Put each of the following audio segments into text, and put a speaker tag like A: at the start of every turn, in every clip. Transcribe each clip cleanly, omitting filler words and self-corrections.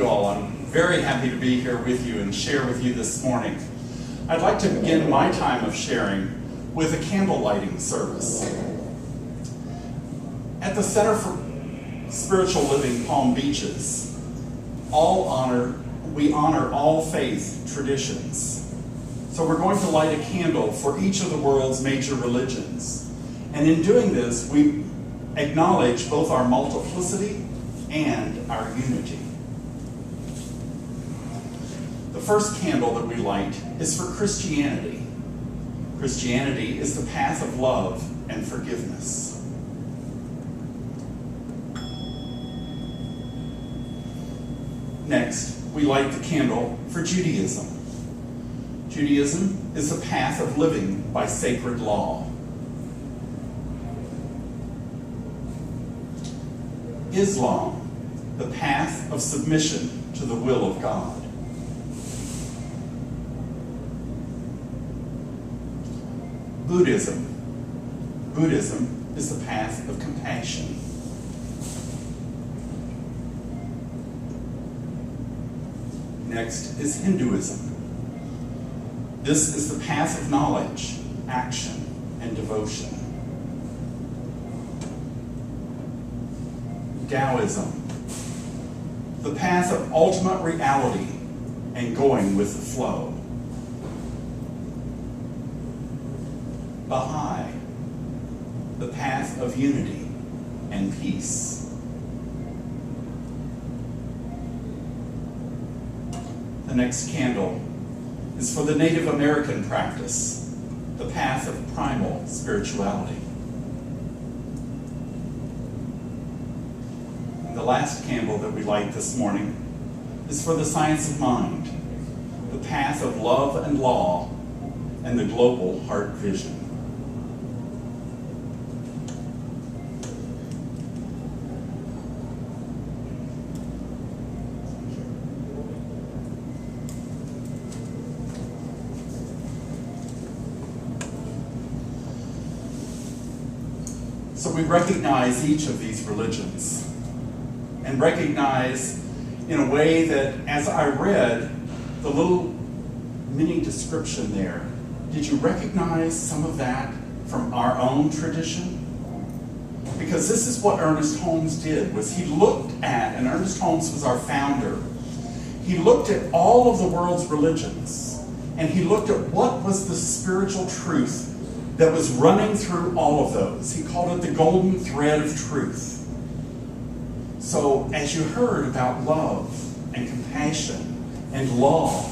A: you all. I'm very happy to be here with you and share with you this morning. I'd like to begin my time of sharing with a candle lighting service. At the Center for Spiritual Living Palm Beaches, we honor all faith traditions. So we're going to light a candle for each of the world's major religions. And in doing this, we acknowledge both our multiplicity and our unity. The first candle that we light is for Christianity. Christianity is the path of love and forgiveness. Next, we light the candle for Judaism. Judaism is the path of living by sacred law. Islam, the path of submission to the will of God. Buddhism is the path of compassion. Next is Hinduism. This is the path of knowledge, action, and devotion. Taoism, the path of ultimate reality and going with the flow. Baha'i, the path of unity and peace. The next candle is for the Native American practice, the path of primal spirituality. The last candle that we light this morning is for the science of mind, the path of love and law, and the global heart vision. So we recognize each of these religions, and recognize in a way that, as I read the little mini description there, did you recognize some of that from our own tradition? Because this is what Ernest Holmes did, was he looked at, and Ernest Holmes was our founder, he looked at all of the world's religions, and he looked at what was the spiritual truth that was running through all of those. He called it the golden thread of truth. So as you heard about love and compassion and law,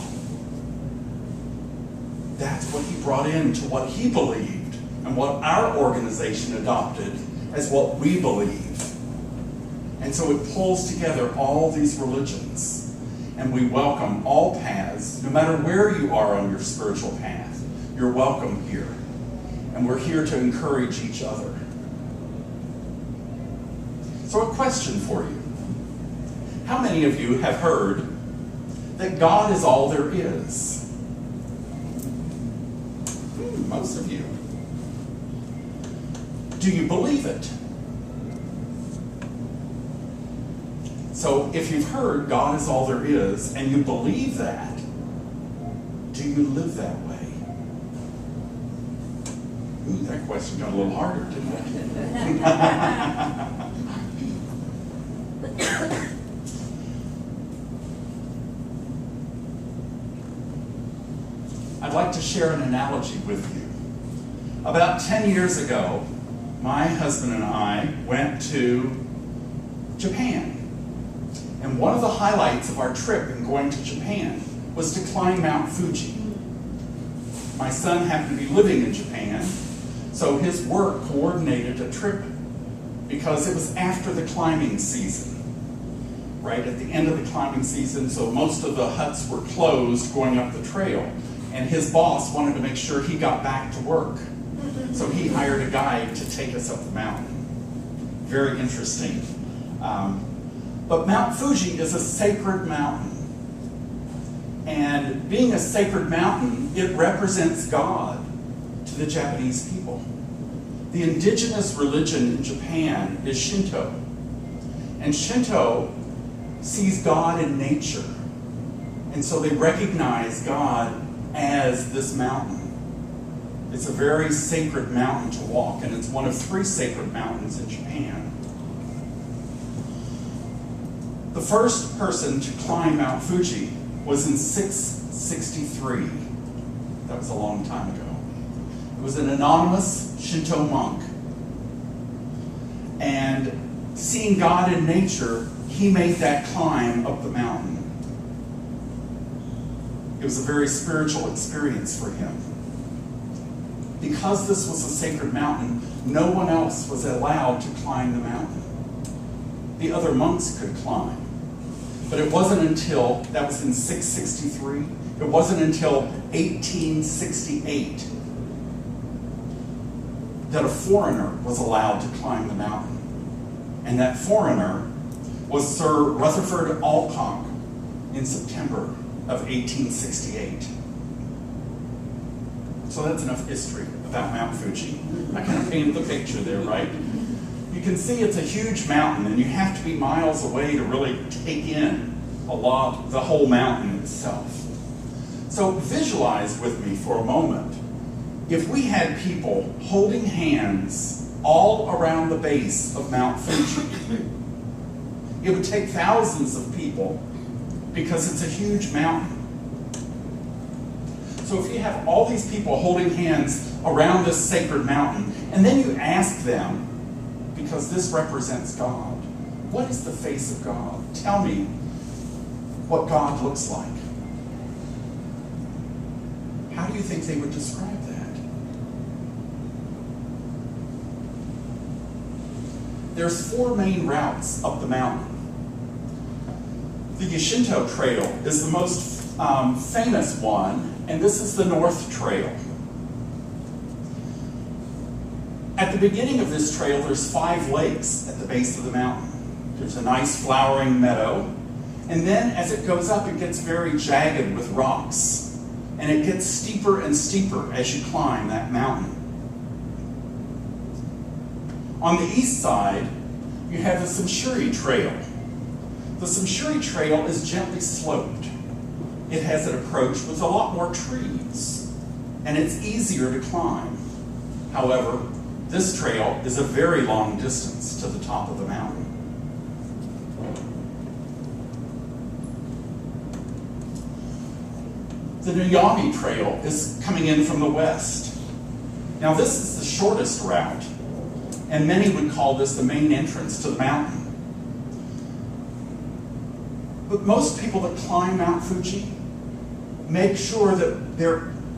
A: that's what he brought into what he believed and what our organization adopted as what we believe. And so it pulls together all these religions, and we welcome all paths, no matter where you are on your spiritual path. You're welcome here, and we're here to encourage each other. So a question for you. How many of you have heard that God is all there is? Most of you. Do you believe it? So if you've heard God is all there is, and you believe that, do you live that way? Ooh, that question got a little harder, didn't it? I'd like to share an analogy with you. About 10 years ago, my husband and I went to Japan. And one of the highlights of our trip in going to Japan was to climb Mount Fuji. My son happened to be living in Japan, so his work coordinated a trip because it was after the climbing season. Right at the end of the climbing season, so most of the huts were closed going up the trail. And his boss wanted to make sure he got back to work. So he hired a guide to take us up the mountain. Very interesting. But Mount Fuji is a sacred mountain. And being a sacred mountain, it represents God to the Japanese people. The indigenous religion in Japan is Shinto. And Shinto sees God in nature. And so they recognize God as this mountain. It's a very sacred mountain to walk, and it's one of 3 sacred mountains in Japan. The first person to climb Mount Fuji was in 663. That was a long time ago. It was an anonymous Shinto monk. And seeing God in nature, he made that climb up the mountain. It was a very spiritual experience for him. Because this was a sacred mountain, no one else was allowed to climb the mountain. The other monks could climb. But it wasn't until, that was in 663, it wasn't until 1868 that a foreigner was allowed to climb the mountain. And that foreigner was Sir Rutherford Alcock in September of 1868. So that's enough history about Mount Fuji. I kind of painted the picture there, right? You can see it's a huge mountain, and you have to be miles away to really take in the whole mountain itself. So visualize with me for a moment. If we had people holding hands all around the base of Mount Fuji, it would take thousands of people because it's a huge mountain. So if you have all these people holding hands around this sacred mountain, and then you ask them, because this represents God, what is the face of God? Tell me what God looks like. How do you think they would describe that? There's 4 main routes up the mountain. The Yashinto Trail is the most famous one, and this is the North Trail. At the beginning of this trail, there's 5 lakes at the base of the mountain. There's a nice flowering meadow, and then as it goes up, it gets very jagged with rocks, and it gets steeper and steeper as you climb that mountain. On the east side, you have the Samshuri Trail. The Samshuri Trail is gently sloped. It has an approach with a lot more trees, and it's easier to climb. However, this trail is a very long distance to the top of the mountain. The Nuyami Trail is coming in from the west. Now this is the shortest route, and many would call this the main entrance to the mountain. But most people that climb Mount Fuji make sure that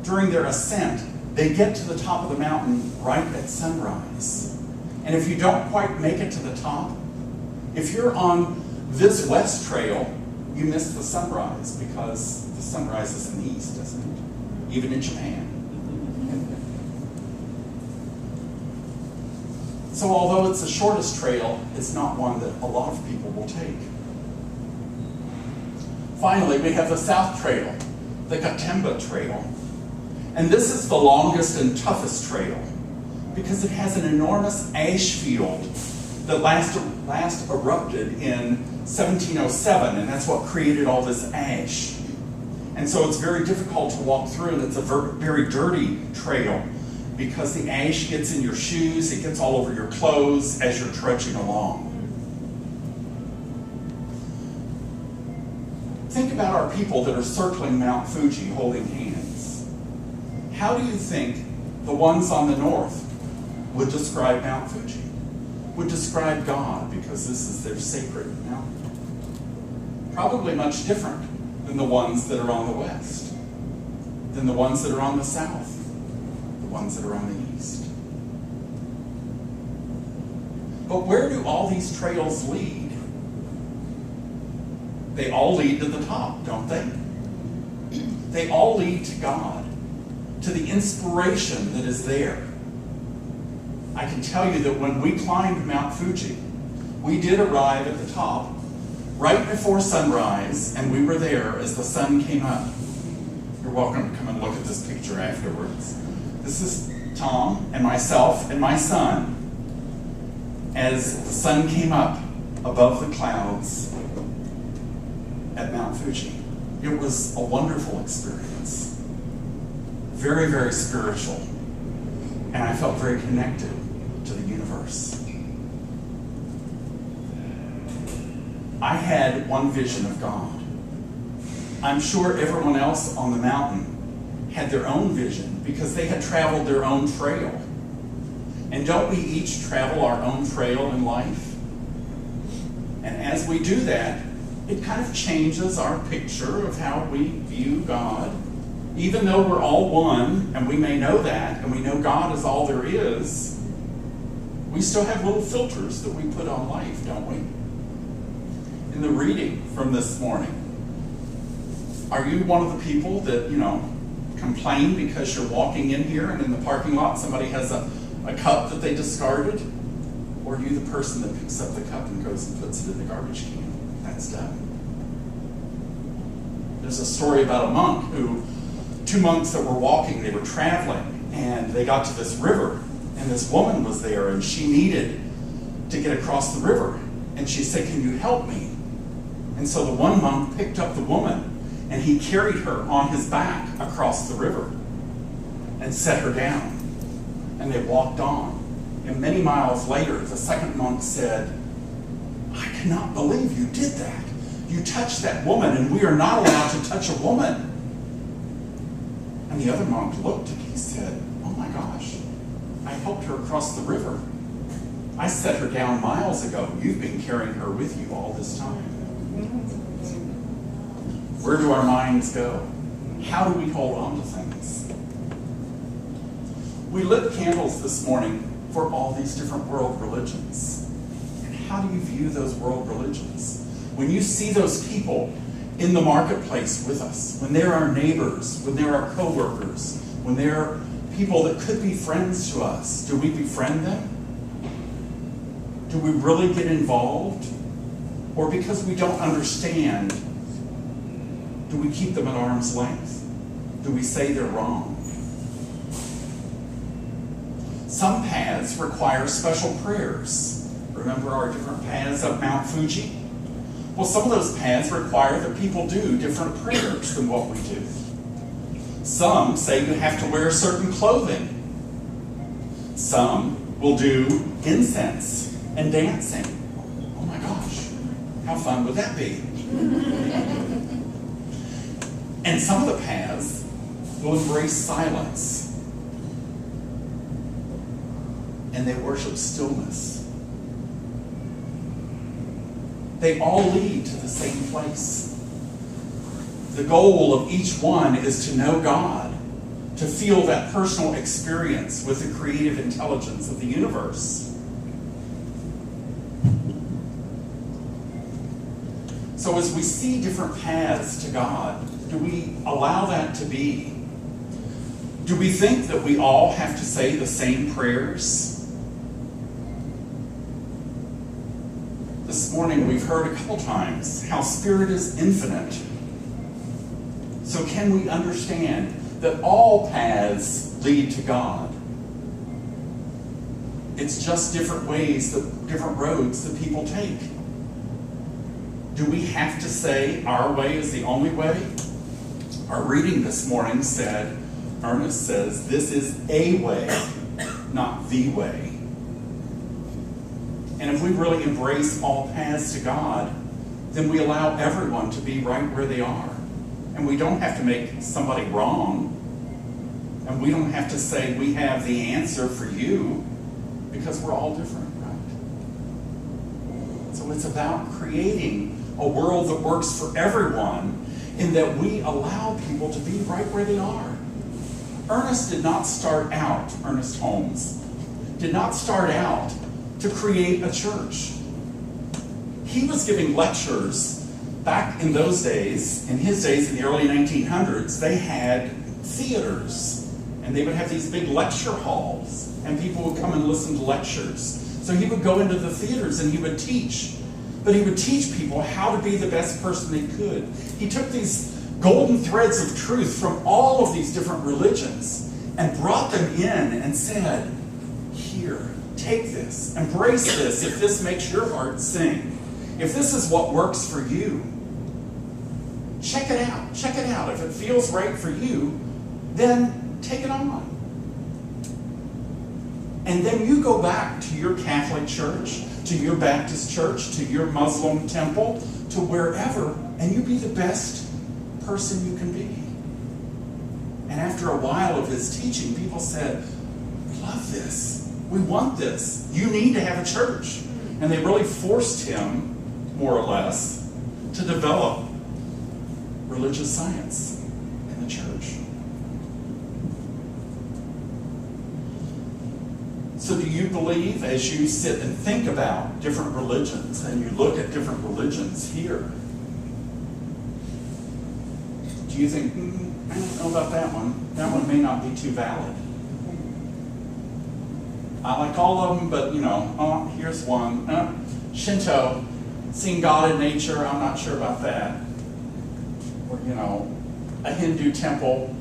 A: during their ascent, they get to the top of the mountain right at sunrise. And if you don't quite make it to the top, if you're on this west trail, you miss the sunrise because the sunrise is in the east, isn't it? Even in Japan. So although it's the shortest trail, it's not one that a lot of people will take. Finally, we have the South Trail, the Gatemba Trail. And this is the longest and toughest trail because it has an enormous ash field that last erupted in 1707, and that's what created all this ash. And so it's very difficult to walk through, and it's a very dirty trail because the ash gets in your shoes, it gets all over your clothes as you're trudging along. Think about our people that are circling Mount Fuji holding hands. How do you think the ones on the north would describe Mount Fuji? Would describe God, because this is their sacred mountain? Probably much different than the ones that are on the west, than the ones that are on the south, the ones that are on the east. But where do all these trails lead? They all lead to the top, don't they? They all lead to God, to the inspiration that is there. I can tell you that when we climbed Mount Fuji, we did arrive at the top right before sunrise, and we were there as the sun came up. You're welcome to come and look at this picture afterwards. This is Tom and myself and my son as the sun came up above the clouds. at Mount Fuji. It was a wonderful experience. Very, very spiritual. And I felt very connected to the universe. I had one vision of God. I'm sure everyone else on the mountain had their own vision because they had traveled their own trail. And don't we each travel our own trail in life? And as we do that, it kind of changes our picture of how we view God. Even though we're all one, and we may know that, and we know God is all there is, we still have little filters that we put on life, don't we? In the reading from this morning, are you one of the people that, complain because you're walking in here and in the parking lot somebody has a cup that they discarded? Or are you the person that picks up the cup and goes and puts it in the garbage can? That's done. There's a story about a monk two monks that were walking, they were traveling, and they got to this river, and this woman was there, and she needed to get across the river. And she said, "Can you help me?" And so the one monk picked up the woman, and he carried her on his back across the river and set her down. And they walked on. And many miles later, the second monk said, "I cannot believe you did that. You touched that woman, and we are not allowed to touch a woman." And the other monk looked and he said, "Oh my gosh, I helped her across the river. I set her down miles ago. You've been carrying her with you all this time." Where do our minds go? How do we hold on to things? We lit candles this morning for all these different world religions. And how do you view those world religions? When you see those people in the marketplace with us, when they're our neighbors, when they're our co-workers, when they're people that could be friends to us, do we befriend them? Do we really get involved? Or because we don't understand, do we keep them at arm's length? Do we say they're wrong? Some paths require special prayers. Remember our different paths up Mount Fuji? Well, some of those paths require that people do different prayers than what we do. Some say you have to wear certain clothing. Some will do incense and dancing. Oh my gosh, how fun would that be? And some of the paths will embrace silence. And they worship stillness. They all lead to the same place. The goal of each one is to know God, to feel that personal experience with the creative intelligence of the universe. So as we see different paths to God, do we allow that to be? Do we think that we all have to say the same prayers? This morning we've heard a couple times how Spirit is infinite. So can we understand that all paths lead to God? It's just different ways, different roads that people take. Do we have to say our way is the only way? Our reading this morning said, Ernest says, this is a way, not the way. And if we really embrace all paths to God, then we allow everyone to be right where they are. And we don't have to make somebody wrong. And we don't have to say we have the answer for you, because we're all different, right? So it's about creating a world that works for everyone, in that we allow people to be right where they are. Ernest Holmes, did not start out to create a church. He was giving lectures back in those days. In his days, in the early 1900s, they had theaters, and they would have these big lecture halls, and people would come and listen to lectures. So he would go into the theaters and he would teach. But he would teach people how to be the best person they could. He took these golden threads of truth from all of these different religions and brought them in and said, here, take this, embrace this if this makes your heart sing. If this is what works for you. check it out. Check it out. If it feels right for you, then take it on. And then you go back to your Catholic church, to your Baptist church, to your Muslim temple, to wherever, and you be the best person you can be. And after a while of his teaching, people said, we love this. We want this. You need to have a church. And they really forced him, more or less, to develop religious science in the church. So do you believe, as you sit and think about different religions, and you look at different religions here, do you think, I don't know about that one. That one may not be too valid. I like all of them, but here's one. Shinto, seeing God in nature, I'm not sure about that. Or, a Hindu temple,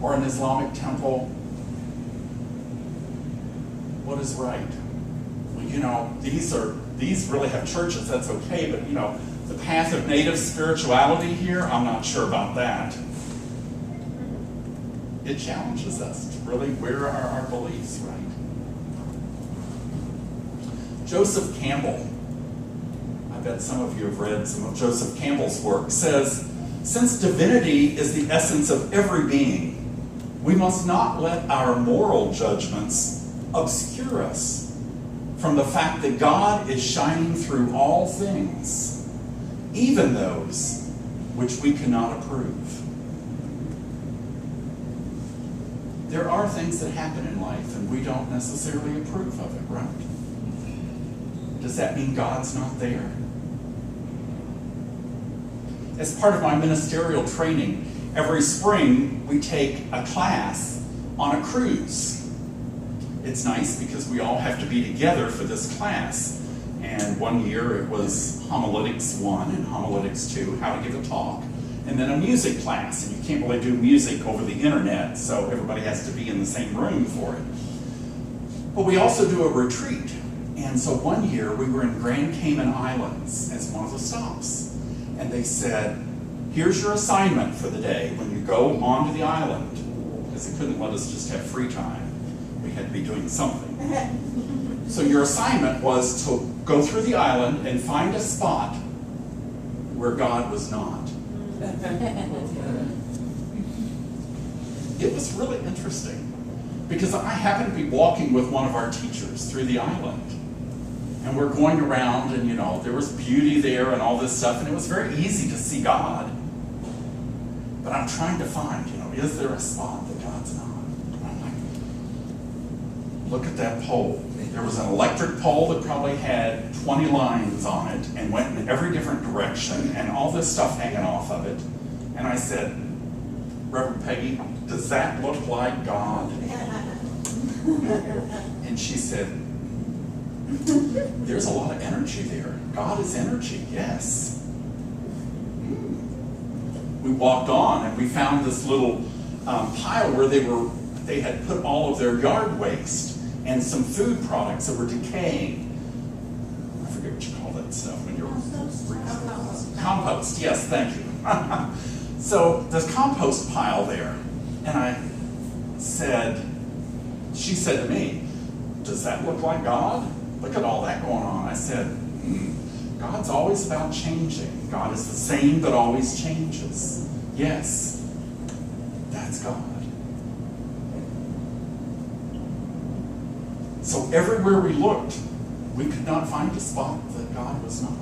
A: or an Islamic temple. What is right? Well, these really have churches, that's okay, but the path of native spirituality here, I'm not sure about that. It challenges us to really, where are our beliefs, right? Joseph Campbell, I bet some of you have read some of Joseph Campbell's work, says, since divinity is the essence of every being, we must not let our moral judgments obscure us from the fact that God is shining through all things, even those which we cannot approve. There are things that happen in life and we don't necessarily approve of it, right? Does that mean God's not there? As part of my ministerial training, every spring we take a class on a cruise. It's nice because we all have to be together for this class. And one year it was Homiletics 1 and Homiletics 2, how to give a talk. And then a music class, and you can't really do music over the internet, so everybody has to be in the same room for it. But we also do a retreat. And so one year we were in Grand Cayman Islands as one of the stops. And they said, here's your assignment for the day when you go onto the island. Because they couldn't let us just have free time. We had to be doing something. So your assignment was to go through the island and find a spot where God was not. It was really interesting because I happened to be walking with one of our teachers through the island. And we're going around and, there was beauty there and all this stuff, and it was very easy to see God. But I'm trying to find, is there a spot that God's not? And I'm like, look at that pole. There was an electric pole that probably had 20 lines on it and went in every different direction and all this stuff hanging off of it. And I said, Reverend Peggy, does that look like God? And she said, there's a lot of energy there. God is energy, yes. We walked on and we found this little pile where they had put all of their yard waste and some food products that were decaying. I forget what you call that stuff when you're... Compost, yes, thank you. So there's compost pile there. And she said to me, does that look like God? Look at all that going on. I said, God's always about changing. God is the same but always changes. Yes, that's God. So everywhere we looked, we could not find a spot that God was not.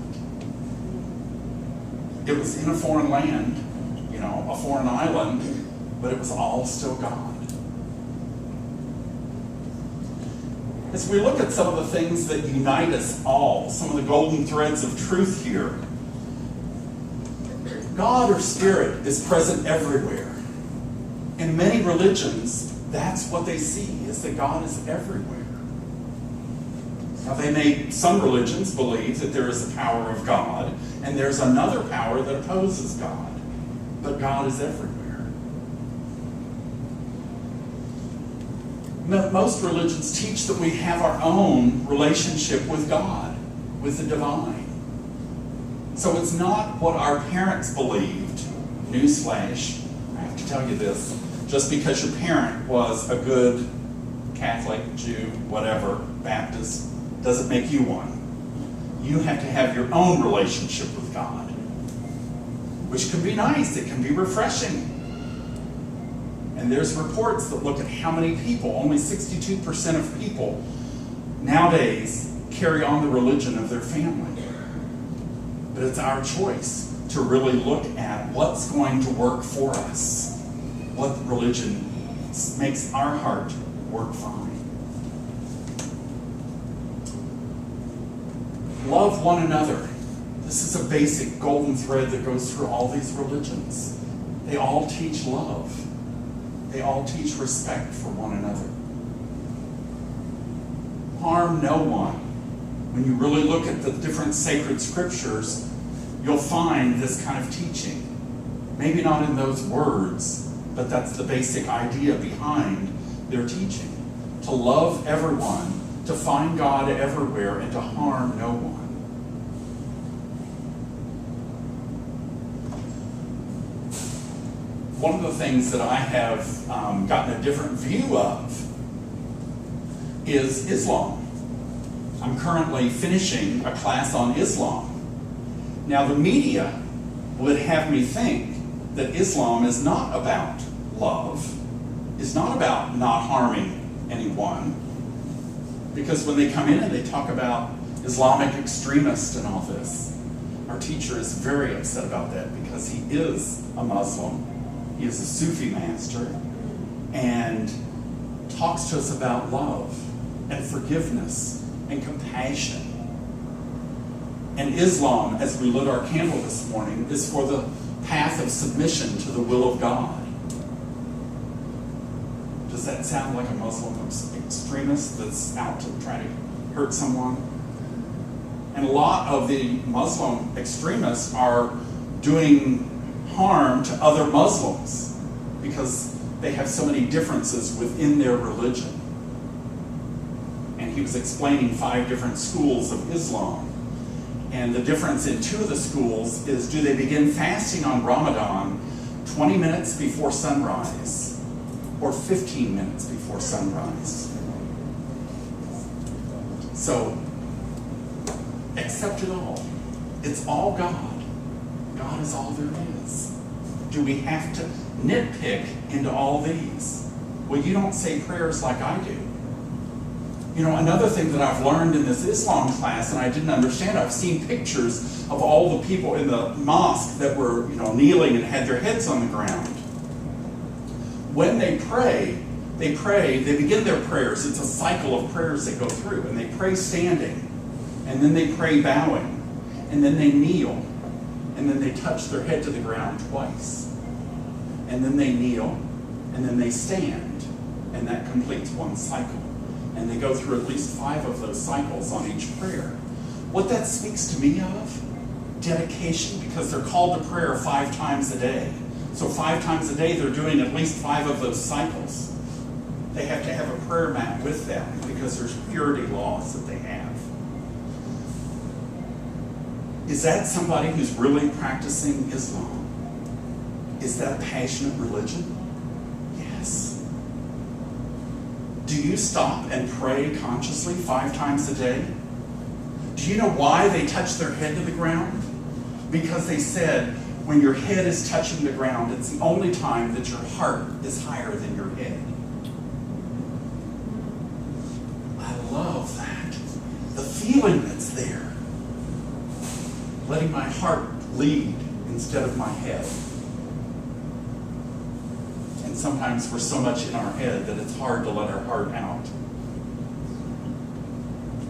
A: It was in a foreign land, a foreign island, but it was all still God. As we look at some of the things that unite us all, some of the golden threads of truth here, God or Spirit is present everywhere. In many religions, that's what they see, is that God is everywhere. Now, some religions believe that there is a power of God, and there's another power that opposes God. But God is everywhere. Most religions teach that we have our own relationship with God, with the divine. So it's not what our parents believed. Newsflash, I have to tell you this, just because your parent was a good Catholic, Jew, whatever, Baptist, doesn't make you one. You have to have your own relationship with God, which can be nice, it can be refreshing. And there's reports that look at how many people, only 62% of people nowadays carry on the religion of their family. But it's our choice to really look at what's going to work for us, what religion makes our heart work fine. Love one another. This is a basic golden thread that goes through all these religions. They all teach love. They all teach respect for one another. Harm no one. When you really look at the different sacred scriptures, you'll find this kind of teaching. Maybe not in those words, but that's the basic idea behind their teaching. To love everyone, to find God everywhere, and to harm no one. One of the things that I have gotten a different view of is Islam. I'm currently finishing a class on Islam. Now, the media would have me think that Islam is not about love, is not about not harming anyone, because when they come in and they talk about Islamic extremists and all this, our teacher is very upset about that because he is a Muslim, he is a Sufi master, and talks to us about love and forgiveness and compassion. And Islam, as we lit our candle this morning, is for the path of submission to the will of God. Does that sound like a Muslim extremist that's out to try to hurt someone? And a lot of the Muslim extremists are doing harm to other Muslims because they have so many differences within their religion. And he was explaining 5 different schools of Islam. And the difference in 2 of the schools is, do they begin fasting on Ramadan 20 minutes before sunrise or 15 minutes before sunrise? So, accept it all. It's all God. God is all there is. Do we have to nitpick into all these? Well, you don't say prayers like I do. You know, another thing that I've learned in this Islam class, and I didn't understand, I've seen pictures of all the people in the mosque that were, kneeling and had their heads on the ground. When they pray, they begin their prayers. It's a cycle of prayers they go through, and they pray standing, and then they pray bowing, and then they kneel, and then they touch their head to the ground twice, and then they kneel, and then they stand, and that completes one cycle. And they go through at least 5 of those cycles on each prayer. What that speaks to me of? Dedication, because they're called to prayer 5 times a day. So 5 times a day they're doing at least 5 of those cycles. They have to have a prayer mat with them because there's purity laws that they have. Is that somebody who's really practicing Islam? Is that a passionate religion? Yes. Do you stop and pray consciously 5 times a day? Do you know why they touch their head to the ground? Because they said, when your head is touching the ground, it's the only time that your heart is higher than your head. I love that. The feeling that's there. Letting my heart lead instead of my head. And sometimes we're so much in our head that it's hard to let our heart out.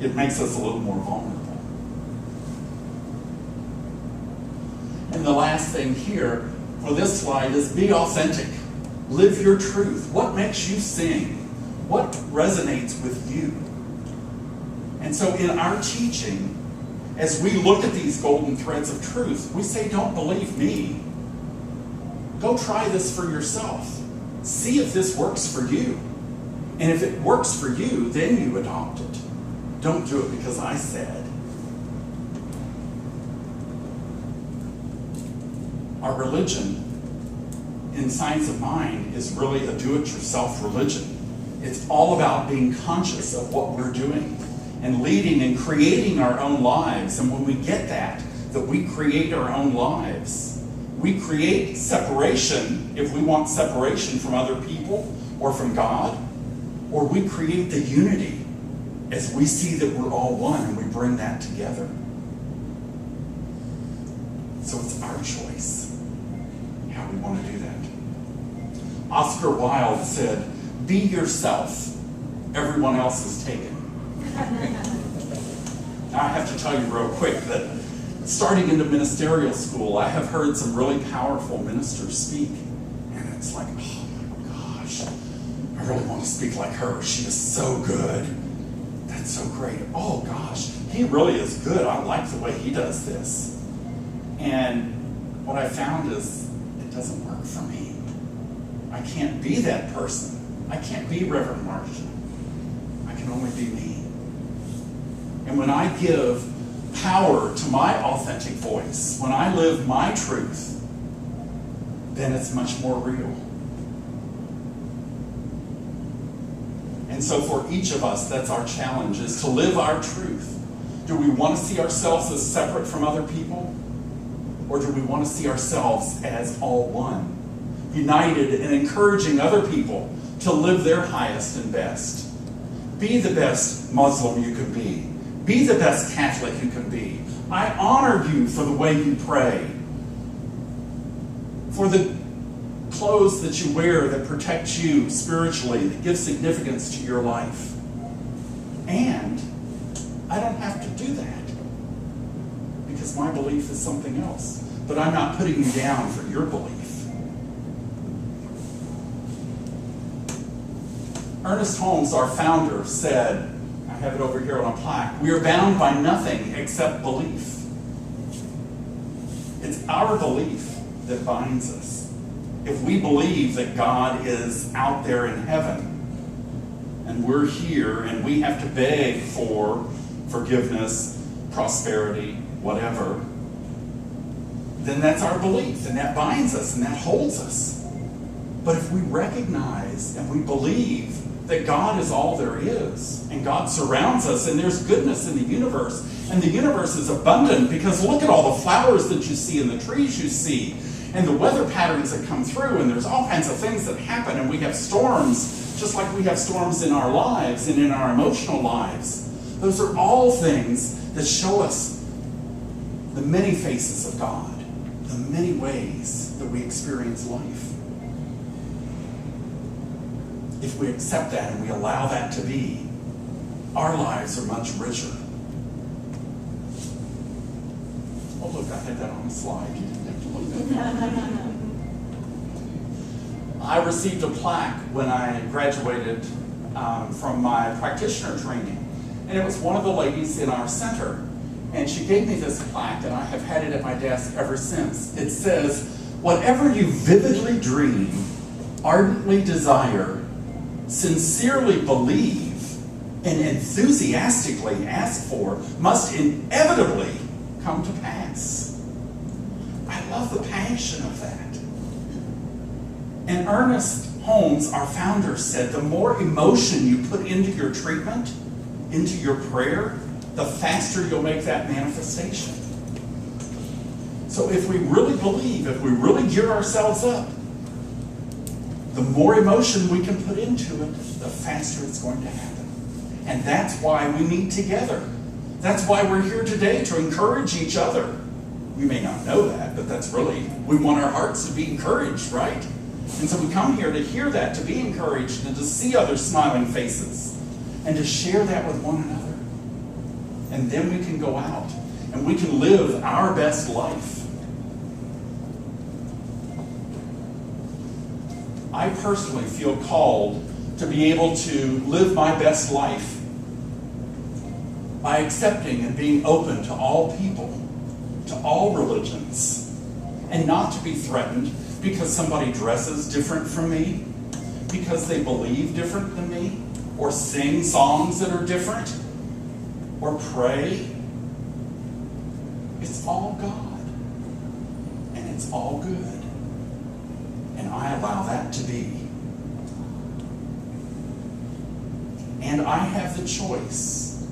A: It makes us a little more vulnerable. And the last thing here for this slide is be authentic. Live your truth. What makes you sing? What resonates with you? And so in our teaching, as we look at these golden threads of truth, we say, don't believe me. Go try this for yourself. See if this works for you. And if it works for you, then you adopt it. Don't do it because I said. Our religion in science of mind is really a do-it-yourself religion. It's all about being conscious of what we're doing and leading and creating our own lives. And when we get that we create our own lives, we create separation if we want separation from other people or from God, or we create the unity as we see that we're all one and we bring that together. So it's our choice how we want to do that. Oscar Wilde said, "Be yourself. Everyone else is taken." Now I have to tell you real quick that starting into ministerial school, I have heard some really powerful ministers speak. And it's like, oh my gosh, I really want to speak like her. She is so good. That's so great. Oh gosh, he really is good. I like the way he does this. And what I found is it doesn't work for me. I can't be that person. I can't be Reverend Marcia. I can only be me. And when I give power to my authentic voice, when I live my truth, then it's much more real. And so for each of us, that's our challenge, is to live our truth. Do we want to see ourselves as separate from other people? Or do we want to see ourselves as all one, united and encouraging other people to live their highest and best? Be the best Muslim you can be. Be the best Catholic you can be. I honor you for the way you pray, for the clothes that you wear that protect you spiritually, that give significance to your life. And I don't have to do that because my belief is something else. But I'm not putting you down for your belief. Ernest Holmes, our founder, said, I have it over here on a plaque, "We are bound by nothing except belief." It's our belief that binds us. If we believe that God is out there in heaven and we're here and we have to beg for forgiveness, prosperity, whatever, then that's our belief, and that binds us and that holds us. But if we recognize and we believe that God is all there is, and God surrounds us, and there's goodness in the universe, and the universe is abundant, because look at all the flowers that you see and the trees you see, and the weather patterns that come through, and there's all kinds of things that happen, and we have storms, just like we have storms in our lives and in our emotional lives. Those are all things that show us the many faces of God, the many ways that we experience life. If we accept that and we allow that to be, our lives are much richer. Oh look, I had that on the slide. You didn't have to look at that. I received a plaque when I graduated from my practitioner training. And it was one of the ladies in our center. And she gave me this plaque, and I have had it at my desk ever since. It says, "Whatever you vividly dream, ardently desire, sincerely believe, and enthusiastically ask for, must inevitably come to pass." I love the passion of that. And Ernest Holmes, our founder, said the more emotion you put into your treatment, into your prayer, the faster you'll make that manifestation. So if we really believe, if we really gear ourselves up, the more emotion we can put into it, the faster it's going to happen. And that's why we meet together. That's why we're here today, to encourage each other. We may not know that, but that's really, we want our hearts to be encouraged, right? And so we come here to hear that, to be encouraged, and to see other smiling faces, and to share that with one another. And then we can go out, and we can live our best life. I personally feel called to be able to live my best life by accepting and being open to all people, to all religions, and not to be threatened because somebody dresses different from me, because they believe different than me, or sing songs that are different, or pray. It's all God, and it's all good. And I allow that to be. And I have the choice.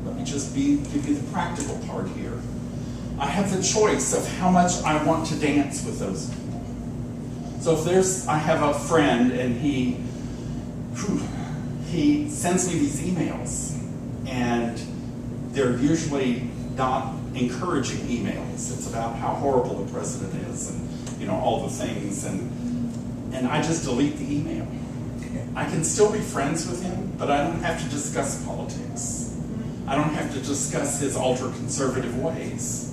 A: Let me just give you the practical part here. I have the choice of how much I want to dance with those people. So if I have a friend and he sends me these emails, and they're usually not encouraging emails. It's about how horrible the president is and all the things, and I just delete the email. I can still be friends with him, but I don't have to discuss politics. I don't have to discuss his ultra-conservative ways.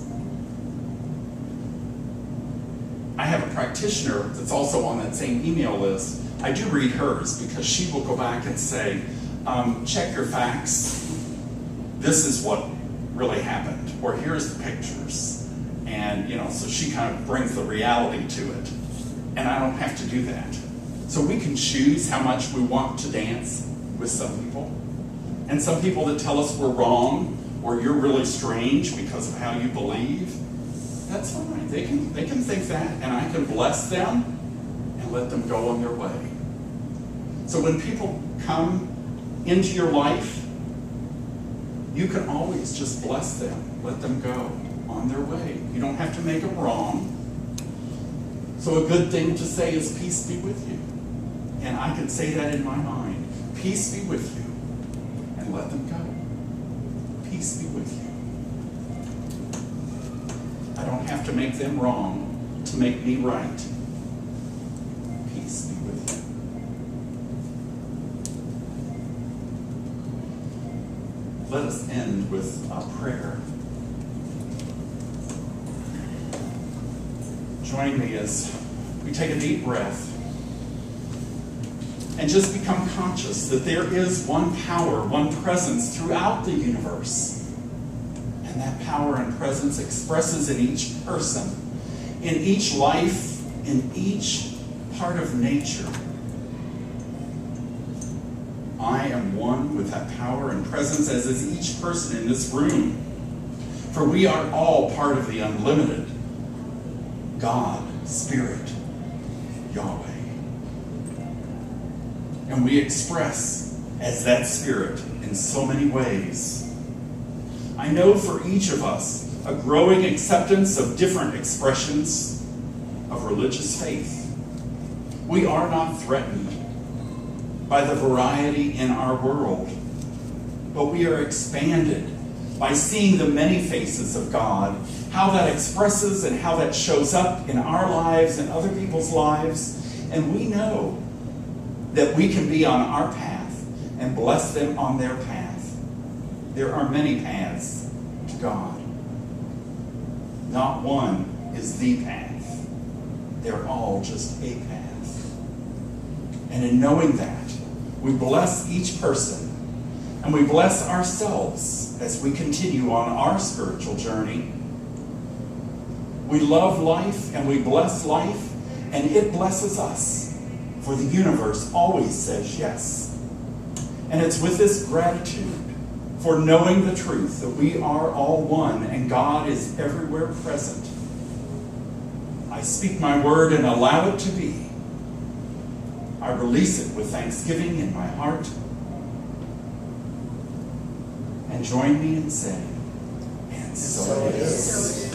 A: I have a practitioner that's also on that same email list. I do read hers because she will go back and say, check your facts. This is what really happened, or here's the pictures. And so she kind of brings the reality to it. And I don't have to do that. So we can choose how much we want to dance with some people. And some people that tell us we're wrong, or you're really strange because of how you believe, that's fine. They can think that, and I can bless them and let them go on their way. So when people come into your life, you can always just bless them, let them go on their way. You don't have to make them wrong. So a good thing to say is, peace be with you. And I can say that in my mind. Peace be with you. And let them go. Peace be with you. I don't have to make them wrong to make me right. Peace be with you. Let us end with a prayer. Join me as we take a deep breath and just become conscious that there is one power, one presence throughout the universe. And that power and presence expresses in each person, in each life, in each part of nature. I am one with that power and presence, as is each person in this room. For we are all part of the unlimited God, Spirit, Yahweh. And we express as that Spirit in so many ways. I know for each of us a growing acceptance of different expressions of religious faith. We are not threatened by the variety in our world, but we are expanded by seeing the many faces of God, how that expresses and how that shows up in our lives and other people's lives. And we know that we can be on our path and bless them on their path. There are many paths to God. Not one is the path. They're all just a path. And in knowing that, we bless each person and we bless ourselves as we continue on our spiritual journey. We love life and we bless life, and it blesses us, for the universe always says yes. And it's with this gratitude for knowing the truth that we are all one and God is everywhere present. I speak my word and allow it to be. I release it with thanksgiving in my heart. And join me in saying, and so it is.